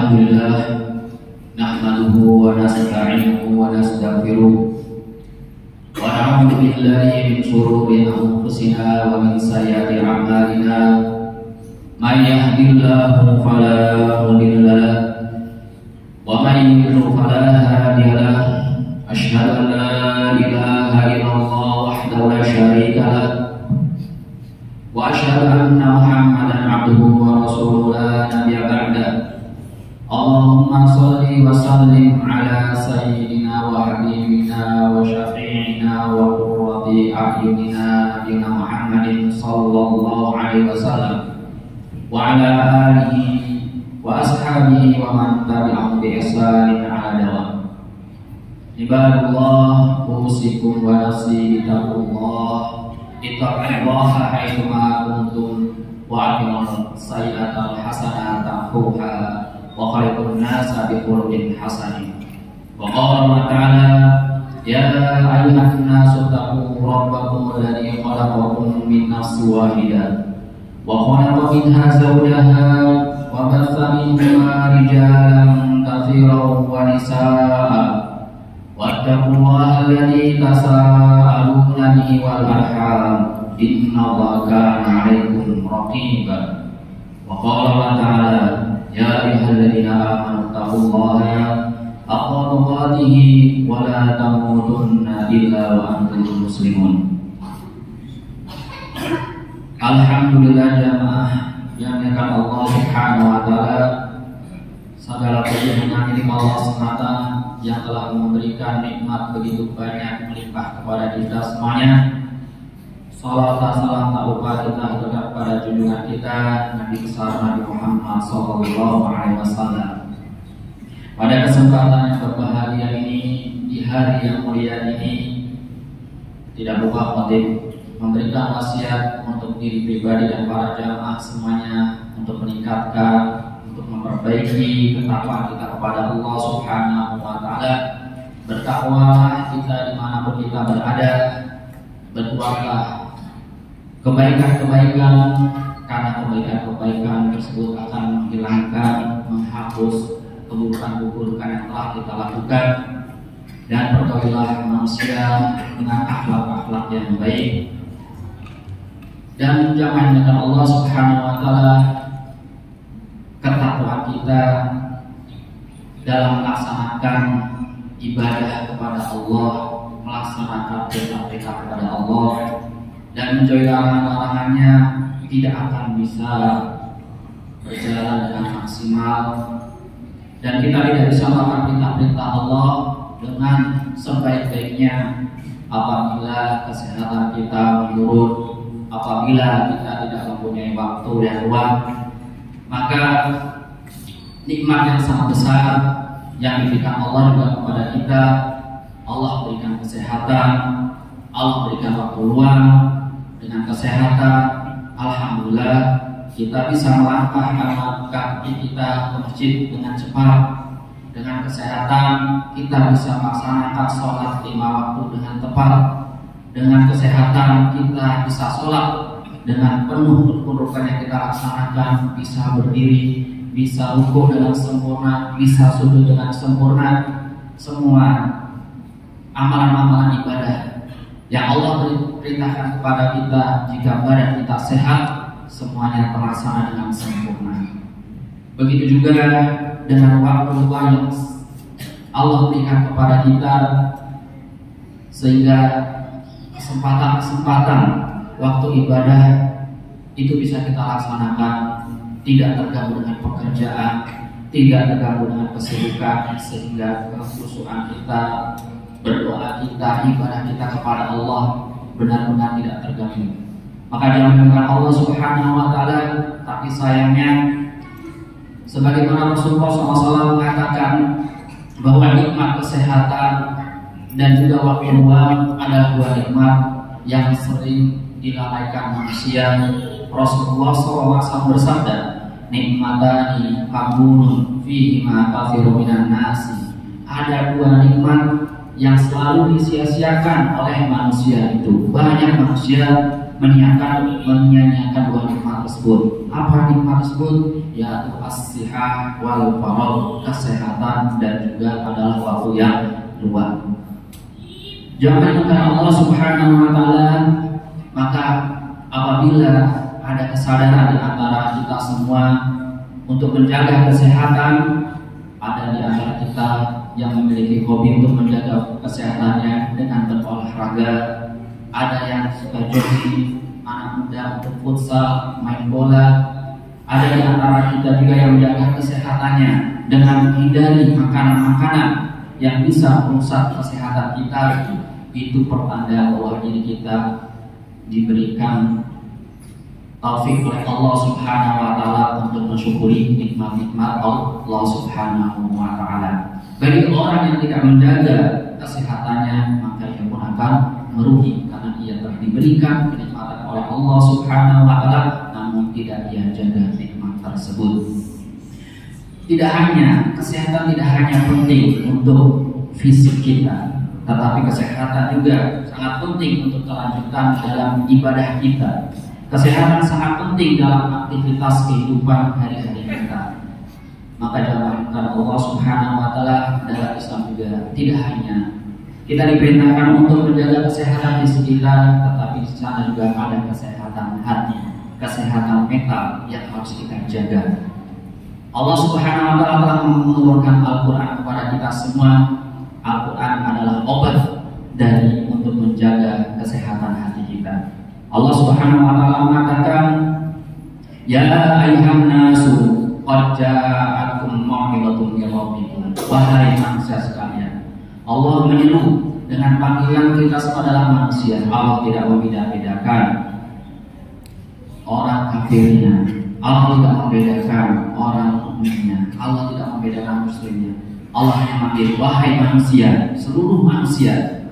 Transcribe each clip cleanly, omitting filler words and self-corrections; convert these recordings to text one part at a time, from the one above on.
Alhamdulillah nahmaduhu wa nasta'inuhu wa nastaghfiruh wa na'udzu billahi min shururi anfusina wa min sayyiati a'malina may yahdihillahu fala mudilla lahu wa may yudlil fala hadiya lahu asyhadu an la ilaha illallah wahdahu la syarika lahu wa asyhadu anna Muhammadan abduhu wa rasuluhu la nabiyya ba'da. Allahumma sholli wa sallim ala sayyidina wa habibina wa syafi'ina wa qurrati a'yunina nabiyina Muhammadin sallallahu alaihi wasallam wa ala alihi wa ashabihi wa man tabi'ahum bi ihsanin ala dawam. Ibadallah, usikum wa nafsi bitaqullah, ittaqullaha haitsu ma kuntum wa aqimul sayyi'atal hasanata tamhuha wa khaliqun nasa bi khuluqin hasanin. Wa qala Allah ta'ala ya ayyuhan nasu taqu rabbakum alladzi khalaqakum min nafsin wahidah wa khalaqa minha zawjaha wa batha minhuma rijalan katsiran wa nisaa'a wattaqullaha alladzi tasaaluna bihi wal arham innallaha kana 'alaikum raqiba. Wa qala Allah ta'ala ya ayyuhalladzina amanu taqullaha haqqa tuqatih wa la tamutunna illa wa antum muslimun. Alhamdulillah jamaah yang dimuliakan Allah Subhanahu wa taala, segala puji hanya milik Allah semata yang telah memberikan nikmat begitu banyak melimpah kepada kita semuanya. Salawat dan salam tak lupa kita haturkan kepada junjungan kita Nabi besar Nabi Muhammad sallallahu alaihi wasallam. Pada kesempatan yang berbahagia ini, di hari yang mulia ini, tidak lupa motif memberikan wasiat untuk diri pribadi dan para jamaah semuanya untuk meningkatkan, untuk memperbaiki ketakwaan kita kepada Allah Subhanahu wa taala. Bertakwalah kita dimanapun kita berada, berbuatlah kebaikan-kebaikan, karena kebaikan-kebaikan tersebut akan menghilangkan, menghapus keburukan-keburukan yang telah kita lakukan. Dan pergaulilah manusia dengan akhlak-akhlak yang baik, dan jangan dengan Allah Subhanahu wa taala ketakwaan kita dalam melaksanakan ibadah kepada Allah, melaksanakan perintah-perintah kepada Allah, dan menjauhi larangan-larangannya tidak akan bisa berjalan dengan maksimal. Dan kita tidak bisa melakukan perintah-perintah Allah dengan sebaik-baiknya apabila kesehatan kita menurun, apabila kita tidak mempunyai waktu yang luang. Maka nikmat yang sangat besar yang diberikan Allah juga kepada kita. Allah berikan kesehatan, Allah berikan waktu luang. Dengan kesehatan, alhamdulillah kita bisa melangkahkan kaki kita ke masjid dengan cepat. Dengan kesehatan kita bisa melaksanakan sholat 5 waktu dengan tepat. Dengan kesehatan kita bisa sholat dengan penuh rukun yang kita laksanakan, bisa berdiri, bisa rukuk dengan sempurna, bisa sujud dengan sempurna. Semua amalan-amalan ibadah yang Allah perintahkan kepada kita, jika badan kita sehat, semuanya terlaksana dengan sempurna. Begitu juga dengan waktu yang Allah berikan kepada kita, sehingga kesempatan-kesempatan waktu ibadah itu bisa kita laksanakan, tidak terganggu dengan pekerjaan, tidak terganggu dengan kesibukan, sehingga kekhusyuan kita, berdoa kita, ibadah kita kepada Allah benar-benar tidak terganggu. Maka dilakukan Allah Subhanahu wa taala, tapi sayangnya sebagaimana Rasulullah SAW mengatakan bahwa nikmat kesehatan dan juga waktu luang adalah 2 nikmat yang sering dilalaikan manusia. Rasulullah SAW bersabda, nikmatani maqbulun fihima katsirun minan nasi. Ada 2 nikmat yang selalu disia-siakan oleh manusia itu. Banyak manusia menyanyiakan dua nikmat tersebut. Apa nikmat tersebut? Yaitu as-sihah wal faragh, kesehatan dan juga adalah waktu yang luang. Jangan lupa Allah Subhanahu wa taala, maka apabila ada kesadaran di antara kita semua untuk menjaga kesehatan, ada di antara kita yang memiliki hobi untuk menjaga kesehatannya dengan berolahraga, ada yang suka jogging, anak muda untuk futsal, main bola, ada di antara kita juga yang menjaga kesehatannya dengan menghindari makanan-makanan yang bisa merusak kesehatan kita. Itu pertanda bahwa diri kita diberikan taufik oleh Allah Subhanahu wa taala untuk mensyukuri nikmat-nikmat Allah Subhanahu wa taala. Bagi orang yang tidak menjaga kesehatannya, maka ia pun akan merugi karena ia telah diberikan kenikmatan oleh Allah Subhanahu wa taala namun tidak ia jaga nikmat tersebut. Kesehatan tidak hanya penting untuk fisik kita, tetapi kesehatan juga sangat penting untuk kelanjutan dalam ibadah kita. Kesehatan sangat penting dalam aktivitas kehidupan hari-hari kita. Maka dalam Allah Subhanahu wa taala dalam Islam juga tidak hanya kita diperintahkan untuk menjaga kesehatan fisik kita, tetapi di sana juga ada kesehatan hati, kesehatan mental yang harus kita jaga. Allah Subhanahu wa taala telah menurunkan Al-Qur'an kepada kita semua. Al-Quran adalah obat dari untuk menjaga kesehatan hati kita. Allah Subhanahu wa taala mengatakan, "Ya ayyuhan nasu, qad ja'akum mau'izatun min rabbikum." Wahai manusia sekalian, Allah menyeru dengan panggilan kita semua adalah manusia. Allah tidak membeda-bedakan orang kafirnya, Allah tidak membedakan orang mukminnya, Allah tidak membedakan muslimnya. Allah yang memanggil, wahai manusia, seluruh manusia.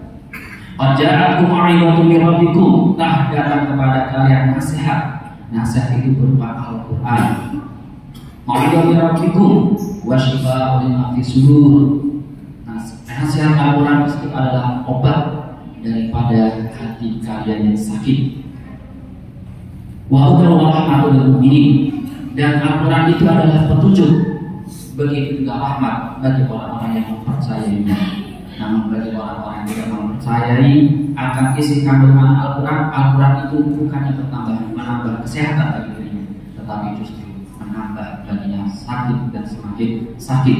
Waja'akum mau'izatun min rabbikum, telah datang kepada kalian nasihat. Nasihat itu berupa Al-Qur'an. Mau'izatun min rabbikum wa syifaa'un lima fi sudur. Nasihat Al-Qur'an itu adalah obat daripada hati kalian yang sakit. Wa hudan wa rahmatun lil mu'minin. Dan Al-Qur'an itu adalah petunjuk, begitu juga rahmat bagi orang-orang yang mempercayainya. Namun bagi orang-orang yang tidak mempercayai akan isi kandungan Al-Quran, Al-Quran itu bukannya menambah kesehatan bagi dirinya, tetapi justru menambah baginya sakit dan semakin sakit.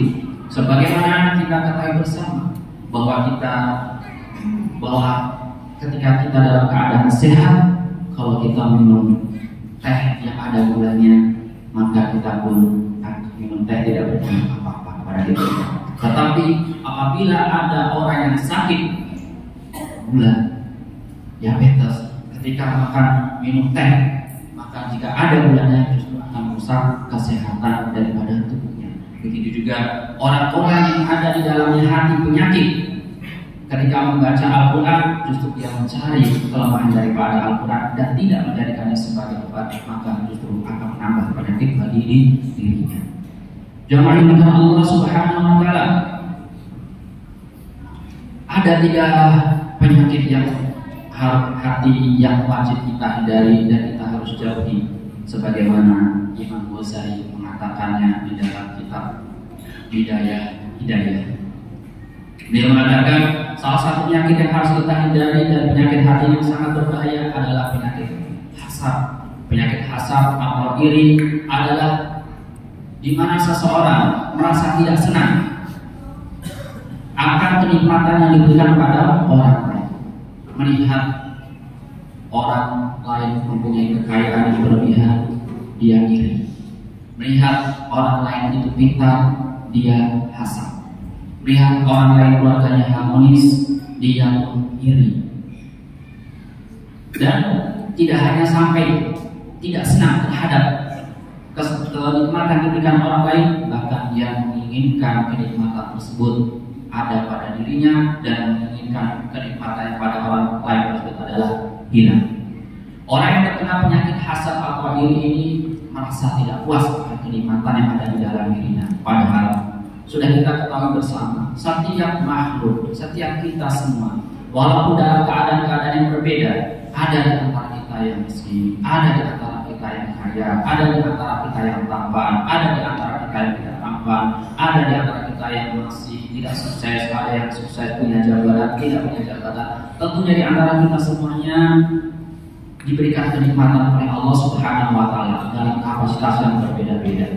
Sebagaimana kita ketahui bersama bahwa ketika kita dalam keadaan sehat, kalau kita minum teh yang ada gulanya, maka kita pun minum teh tidak berguna apa-apa kepada diri kita. Tetapi apabila ada orang yang sakit gula, diabetes, ketika makan minum teh, maka jika ada gulanya justru akan merusak kesehatan daripada tubuhnya. Begitu juga orang-orang yang ada di dalamnya hati penyakit, ketika membaca Al-Quran justru dia mencari kelemahan daripada Al-Quran dan tidak menjadikannya sebagai obat, maka justru akan menambah penyakit bagi dirinya. Jangan lupa Allah Subhanahu wa taala. Ada 3 penyakit yang hati yang wajib kita hindari dan kita harus jauhi, sebagaimana Imam Ghazali mengatakannya di dalam kitab Hidayah. Dia mengatakan salah satu penyakit yang harus kita hindari dan penyakit hati yang sangat berbahaya adalah penyakit hasad. Penyakit hasad atau iri adalah di mana seseorang merasa tidak senang akan kenikmatan yang diberikan kepada orang lain. Melihat orang lain mempunyai kekayaan yang berlebihan, dia iri. Melihat orang lain itu pintar, dia hasad. Melihat orang lain keluarganya harmonis, dia pun iri. Dan tidak hanya sampai tidak senang terhadap kenikmatan diberikan orang lain, bahkan dia menginginkan kenikmatan tersebut ada pada dirinya dan menginginkan kenikmatan pada orang lain tersebut adalah hilang. Orang yang terkena penyakit hasad atau iri ini merasa tidak puas dengan kenikmatan yang ada di dalam dirinya. Padahal sudah kita ketahui bersama, setiap makhluk, setiap kita semua, walaupun dalam keadaan-keadaan yang berbeda, ada di antara kita kita yang miskin, ada di antara kita yang kaya, ada di antara kita yang tampan, ada di antara kita yang tidak tampan, ada di antara kita yang masih tidak sukses, ada yang sukses punya jabatan, tidak punya jabatan. Tentunya di antara kita semuanya diberikan kenikmatan oleh Allah Subhanahu wa taala dalam kapasitas yang berbeda-beda.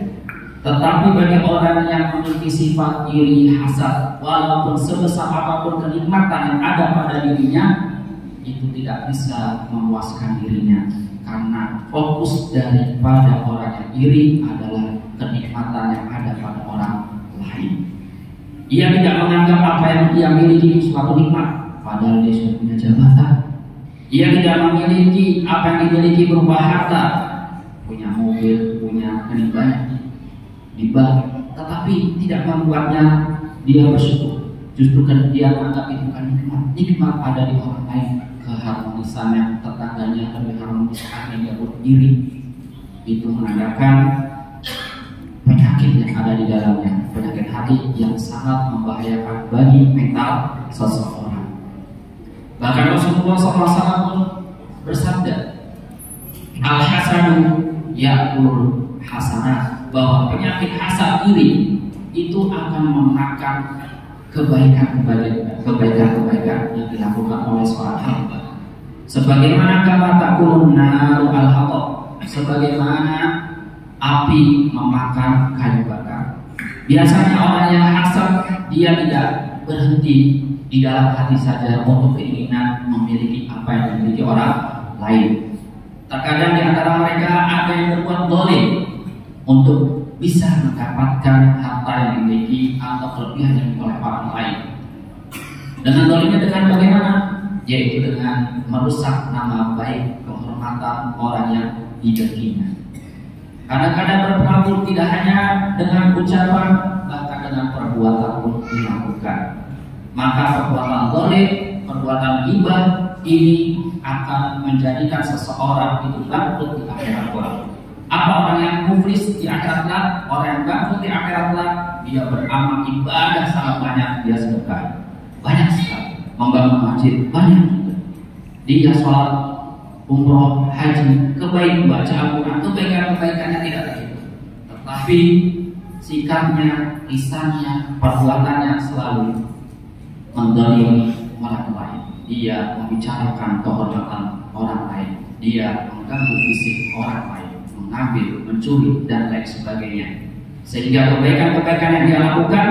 Tetapi bagi orang yang memiliki sifat iri, hasad, walaupun sebesar apapun kenikmatan yang ada pada dirinya, itu tidak bisa memuaskan dirinya, karena fokus daripada orang yang iri adalah kenikmatan yang ada pada orang lain. Ia tidak menganggap apa yang ia miliki itu suatu nikmat, padahal dia sudah punya jabatan. Ia tidak memiliki apa yang dimiliki berupa harta, punya mobil, punya banyak di bank, tetapi tidak membuatnya dia bersyukur. Justru kan dia menganggap itu bukan nikmat. Nikmat ada di orang lain, keharmonisannya, tetangganya lebih harmonis, akhirnya dia berdiri. Itu menandakan penyakit yang ada di dalamnya, penyakit hati yang sangat membahayakan bagi mental seseorang. Bahkan Rasulullah SAW pun bersabda, al-hasanu ya'kul hasanah, bahwa penyakit hasad iri itu akan memakan kebaikan yang dilakukan oleh seorang hamba. Sebagaimana kama takulun naru al-hatab, sebagaimana api memakan kayu bakar. Biasanya orang yang hasad dia tidak berhenti di dalam hati saja untuk keinginan memiliki apa yang dimiliki orang lain. Terkadang di antara mereka ada yang berbuat zalim untuk bisa mendapatkan harta yang dimiliki atau kelebihan yang dimiliki oleh orang lain. Dengan zalimnya dengan bagaimana? Yaitu dengan merusak nama baik, kehormatan orang yang didengkinya. Kadang-kadang berpengaruh tidak hanya dengan ucapan, bahkan dengan perbuatan pun dilakukan. Maka perbuatan zalim, perbuatan ghibah ini akan menjadikan seseorang itu bangkrut di akhirat kelak. Apa orang yang muflis di akhirat kelak? Orang yang bangkrut di akhirat kelak, dia beramal ibadah sangat banyak, dia sedekah banyak sekali, membangun masjid banyak juga, dia sholat, umroh, haji, kebaikan, baca Al-Quran, kebaikannya tidak terhitung. Tetapi sikapnya, lisannya, perbuatannya selalu mendolimi orang lain. Dia membicarakan kehormatan orang lain, dia mengganggu fisik orang lain, mengambil, mencuri dan lain sebagainya. Sehingga kebaikan-kebaikan yang dia lakukan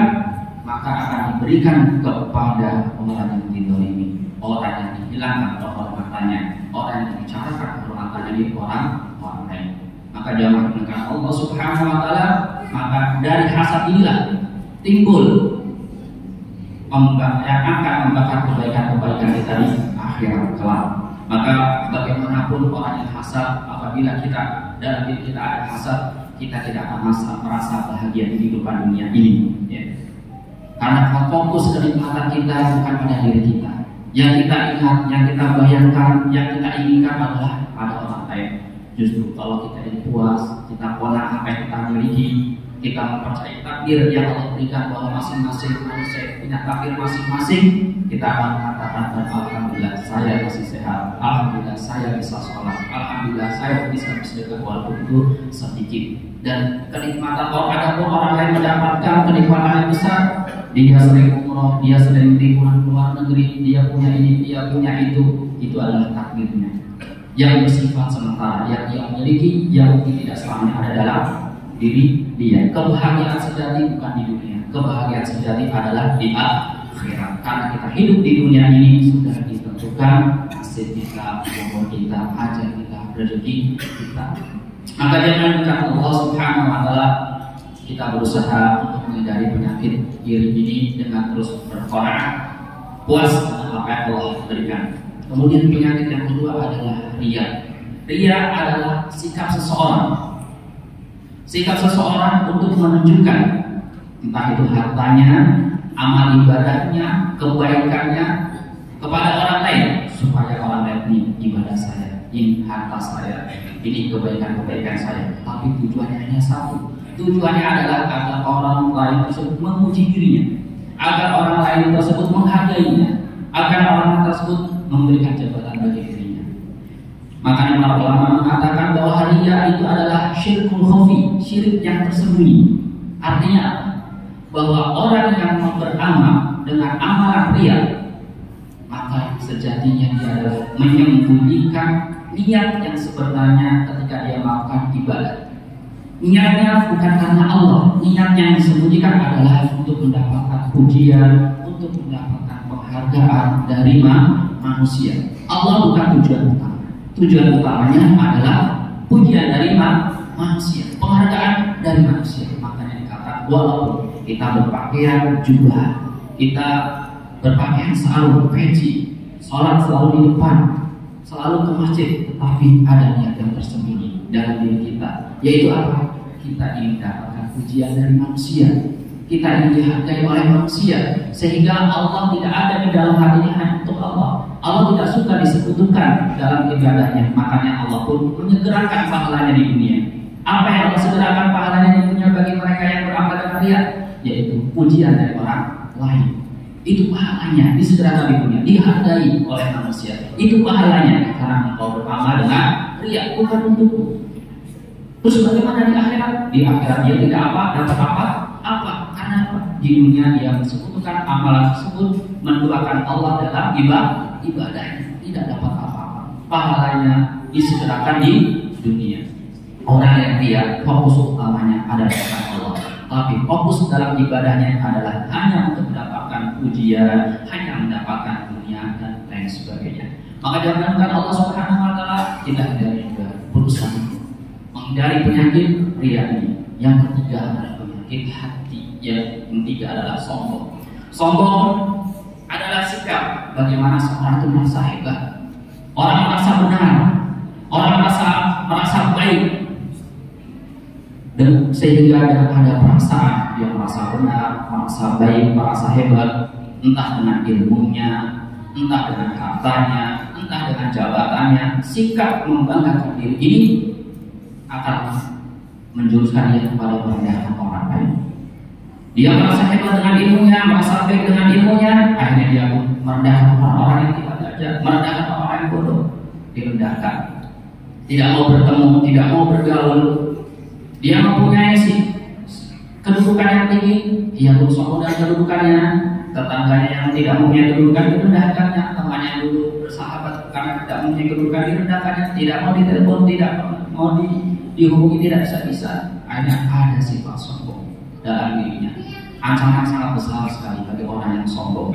maka akan diberikan kepada orang yang didolimi, orang yang dihilangkan kehormatannya, orang yang dibicarakan kehormatannya di orang lain. Maka dia mengenal Allah Subhanahu wa taala. Maka dari hasad inilah timbul yang akan membakar kebaikan-kebaikan kita di akhirat kelak. Maka bagaimanapun orang yang hasad, apabila kita dalam diri kita ada hasad, kita tidak akan merasa bahagia di kehidupan dunia ini, ya. Karena fokus kenikmatan kita bukan pada diri kita. Yang kita ingat, yang kita bayangkan, yang kita inginkan adalah pada orang lain. Justru kalau kita ini puas, kita pola apa yang kita miliki, kita mempercayai takdir yang Allah berikan bahwa masing-masing manusia punya takdir masing-masing, kita akan mengatakan, alhamdulillah saya masih sehat, alhamdulillah saya bisa sholat, alhamdulillah saya bisa bersedekah walaupun itu sedikit. Dan kenikmatan ada pun orang lain mendapatkan kenikmatan yang besar, dia sering umroh, dia sering liburan ke luar negeri, dia punya ini, dia punya itu adalah takdirnya yang bersifat sementara, yang dia miliki, yang tidak selamanya ada dalam diri dia. Kebahagiaan sejati bukan di dunia, kebahagiaan sejati adalah di akhirat. Karena kita hidup di dunia ini sudah ditentukan nasib kita, umur kita, ajal kita, rezeki kita. Maka jangan lupa Allah Subhanahu wa taala, kita berusaha untuk menghindari penyakit iri ini dengan terus berqanaah, puas dengan apa yang Allah berikan. Kemudian penyakit yang kedua adalah riya. Riya adalah sikap seseorang untuk menunjukkan entah itu hartanya, amal ibadahnya, kebaikannya kepada orang lain, supaya orang lain ini ibadah saya, ini harta saya, ini kebaikan-kebaikan saya. Tapi tujuannya hanya satu. Tujuannya adalah agar orang lain tersebut memuji dirinya, agar orang lain tersebut menghargainya, agar orang tersebut memberikan jabatan bagi dirinya. Makanya para ulama mengatakan bahwa riya itu adalah syirkul khafi, syirik yang tersembunyi. Artinya apa? Bahwa orang yang beramal dengan amalan riya, maka sejatinya dia adalah menyembunyikan niat yang sebenarnya ketika dia melakukan ibadah. Niatnya bukan karena Allah, niat yang disembunyikan adalah untuk mendapatkan pujian, untuk mendapatkan penghargaan dari manusia. Allah bukan tujuan utama. Tujuan utamanya adalah pujian dari manusia, penghargaan dari manusia. Makanya dikatakan walaupun kita berpakaian jubah, kita berpakaian selalu peci, sholat selalu di depan, selalu ke masjid, tetapi ada niat yang tersembunyi dalam diri kita, yaitu apa? Kita ingin mendapatkan pujian dari manusia, kita ingin dihargai oleh manusia, sehingga Allah tidak ada di dalam hatinya hanya untuk Allah. Allah tidak suka disekutukan dalam ibadahnya. Makanya Allah pun menyegerakan pahalanya di dunia. Apa yang Allah segerakan pahalanya di dunia bagi mereka yang beramal dengan riya? Yaitu pujian dari orang lain. Itu pahalanya disegerakan di dunia, dihargai oleh manusia. Itu pahalanya karena engkau beramal dengan riya, bukan untukmu. Terus bagaimana di akhirat? Di akhirat dia tidak dapat apa? Karena apa? Di dunia dia mensekutukan amalan tersebut, menduakan Allah dalam ibadahnya, tidak dapat apa-apa. Pahalanya disegerakan di dunia. Orang yang dia fokus utamanya adalah kepada Allah, tapi fokus dalam ibadahnya adalah hanya untuk mendapatkan pujian, hanya mendapatkan dunia dan lain sebagainya. Maka jangankan Allah Subhanahu wa taala tidak juga berusaha menghindari penyakit riya ini. Yang ketiga adalah penyakit hati, yang ketiga adalah sombong. Sombong adalah sikap bagaimana seorang itu merasa hebat, orang merasa benar, orang merasa baik, dan sehingga ada perasaan yang merasa benar, merasa baik, merasa hebat, entah dengan ilmunya, entah dengan hartanya, entah dengan jabatannya. Sikap membanggakan diri ini akan menjuruskan dia kepada merendahkan orang lain. Dia merasa hebat dengan ilmunya, merasa baik dengan ilmunya, akhirnya dia pun merendahkan orang-orang yang tidak belajar, merendahkan orang yang bodoh, direndahkan. Tidak mau bertemu, tidak mau bergaul. Dia mempunyai kedudukan yang tinggi, dia pun sombong dengan kedudukannya. Tetangganya yang tidak mempunyai kedudukan direndahkannya, temannya yang dulu bersahabat karena tidak mempunyai kedudukan direndahkannya, tidak mau ditelepon, tidak mau dihubungi, tidak bisa. Akhirnya ada sifat sombong dalam dirinya. Ancaman sangat besar sekali bagi orang yang sombong.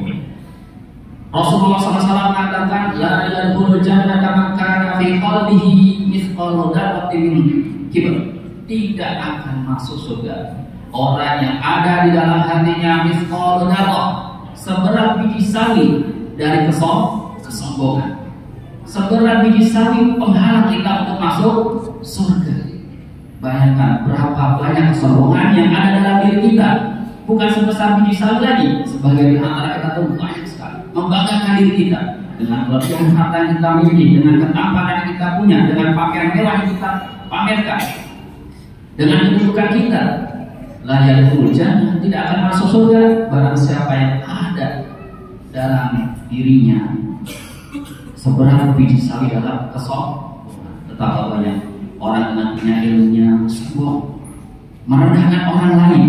Rasulullah SAW mengatakan, la yadkhulul jannata man kana fi qalbihi mithqalu dzarratin min kibr. Tidak akan masuk surga orang yang ada di dalam hatinya mithqalu dzarrah, seberat biji sawi dari kesombongan. Seberat biji sawi penghalang kita untuk masuk surga. Bayangkan berapa banyak kesombongan yang ada dalam diri kita. Bukan sebesar biji sawi lagi. Sebagai di antara kita itu banyak sekali membanggakan diri kita dengan kelebihan harta yang kita miliki, dengan ketampanan yang kita punya, dengan pakaian mewah yang kita pamerkan, dengan kedudukan kita. La yadkhulul jannah, tidak akan masuk surga barang siapa yang ada dalam dirinya seberat biji sawi dalam kesombongan. Betapa banyak orang dengan punya ilmunya sombong, merendahkan orang lain,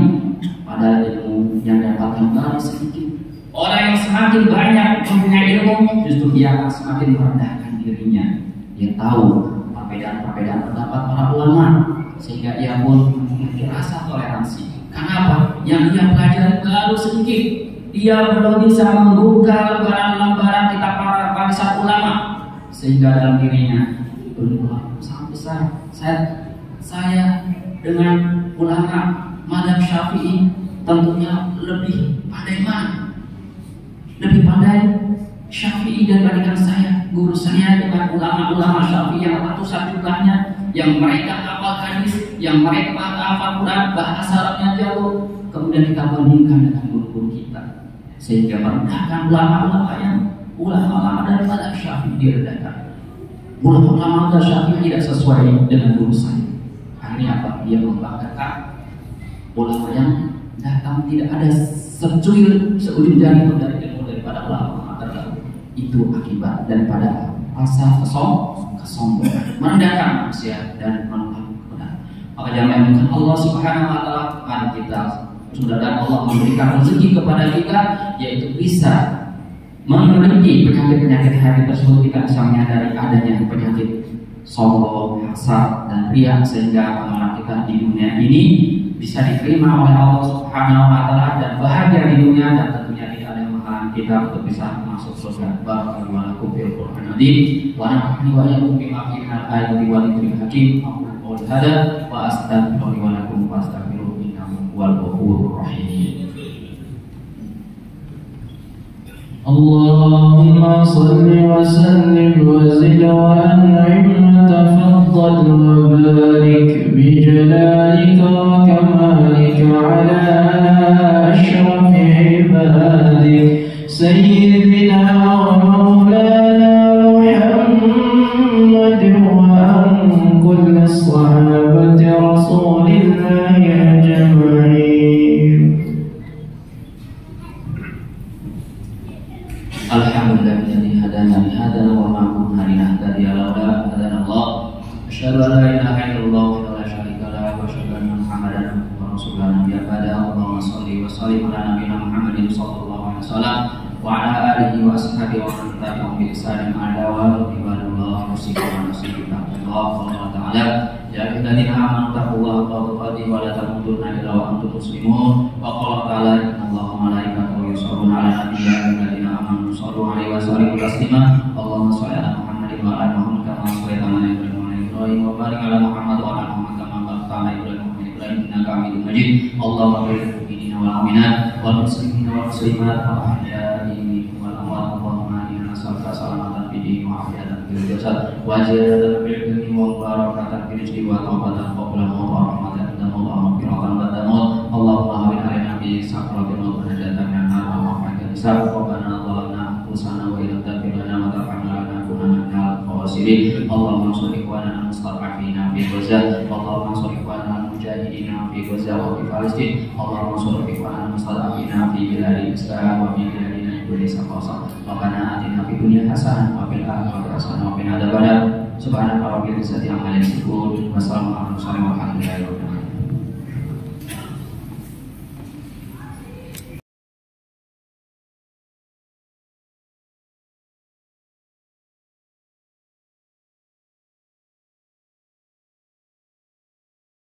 padahal ilmu yang dapatkan baru sedikit. Orang yang semakin banyak mempunyai ilmu, justru dia akan semakin merendahkan dirinya. Dia tahu perbedaan pendapat para ulama, sehingga ia pun memiliki rasa toleransi. Kenapa? Yang dia pelajari baru sedikit, dia belum bisa membuka lembaran-lembaran kitab para warisan ulama, sehingga dalam dirinya belum sangat besar. Saya dengan ulama mazhab Syafi'i tentunya lebih pandai mana? Lebih pandai Syafi'i dibandingkan saya. Guru saya dengan ulama-ulama Syafi'i yang ratusan jumlahnya, yang mereka hafal hadis, yang mereka hafal Quran, bahasa Arabnya jauh. Kemudian kita bandingkan dengan guru-guru kita, sehingga merendahkan ulama-ulama yang ulama-ulama dari mazhab Syafi'i direndahkan. Ulama-ulama mazhab Syafi'i tidak sesuai dengan guru saya. Akhirnya apa? Dia membanggakan ulama yang datang tidak ada seujung jari pun dari ilmu daripada ulama terdahulu. Itu akibat daripada rasa kesombongan, merendahkan manusia dan menolak kebenaran. Maka jangan mungkin Allah Subhanahu wa taala kepada kita, mudah-mudahan Allah memberikan rezeki kepada kita, yaitu bisa memiliki penyakit-penyakit hati tersebut. Kita bisa menyadari adanya penyakit sombong, hasad, dan riya, sehingga amalan kita di dunia ini bisa diterima oleh Allah Subhanahu wa taala dan bahagia di dunia, dan tentunya tidak ada yang menghalangi kita untuk bisa masuk surga. Barakallahu fil Qur'anil Azim wa nafa'ani wa iyyakum bima fihi minal ayati wal dhikril hakim. Aqulu qawli hadza wa astaghfirullaha wa lakum fastaghfiruhu innahu huwal ghafurur rahim. اللهم صل وسلم وزد وأنعم وتفضل وبارك بجلالك وكمالك على أشرف عبادك سيدنا ومولانا محمد وعن كل الصحابة رسول الله أجمعين. Alhamdulillahilladzi hadana li hadzal wa ma kunna linahtadiya laula an hadana Allah. Asyhadu an la ilaha illallah wa la syarika lahu wa asyhadu anna Muhammadan abduhu wa rasuluhu nabiyya ba'da. Allahumma shalli wa sallim ala nabiyyina Muhammadin sallallahu alaihi wasallam wa ala alihi wa ashabihi wa man tabi'ahum bi ihsanin ila yaumil qiyamah. Muslimin wa muslimat Allah ta'ala ya ayyuhalladzina amanu taqullaha haqqa tuqatih wa la tamutunna illa wa antum muslimun. Wa qala ta'ala innallaha wa malaikatahu yusholluna 'alan nabiyyi ya ayyuhalladzina amanu shallu 'alaihi wa sallimu taslima. Allahumma shalli 'ala Muhammadin wa 'ala Muhammad kama shallaita 'ala Ibrahim wa barik 'ala Muhammad wa 'ala Muhammad kama barakta 'ala Ibrahim wa 'ala Ibrahim innaka Hamidum Majid. Allahumma barik lil mu'minina wal mu'minat wal muslimina wal muslimat wal ahya'i minhum wal amwat. Allahumma inna nas'aluka salamatan fid din wa afiyatan fil jasad wa ziyadatan fil ilmi wa barakatan fil rizqi wa tawbatan qabla maut wa rahmatan inda maut wa maghfiratan ba'da maut. Allahumma hawwin 'alaina bi sakratil maut wa najatan min nar wa ma'afatan hisab. Rabbana zalamna anfusana wa illam taghfir lana wa tarhamna lanakunanna minal khasirin. Allahumma shalli wa ala mustad'afina fi Gaza. Allahumma shalli wa ala mujahidina fi Gaza wa fi Palestin. Allahumma shalli wa ala mustad'afina fi biladil Islam wa fi biladina Indonesia khassa. Rabbana atina fid dunya hasanah wa fil akhirati hasanah wa qina adzabannar. Subhanaka rabbil izzati amma yasifun wa salamun alal mursalin walhamdulillahi rabbil alamin.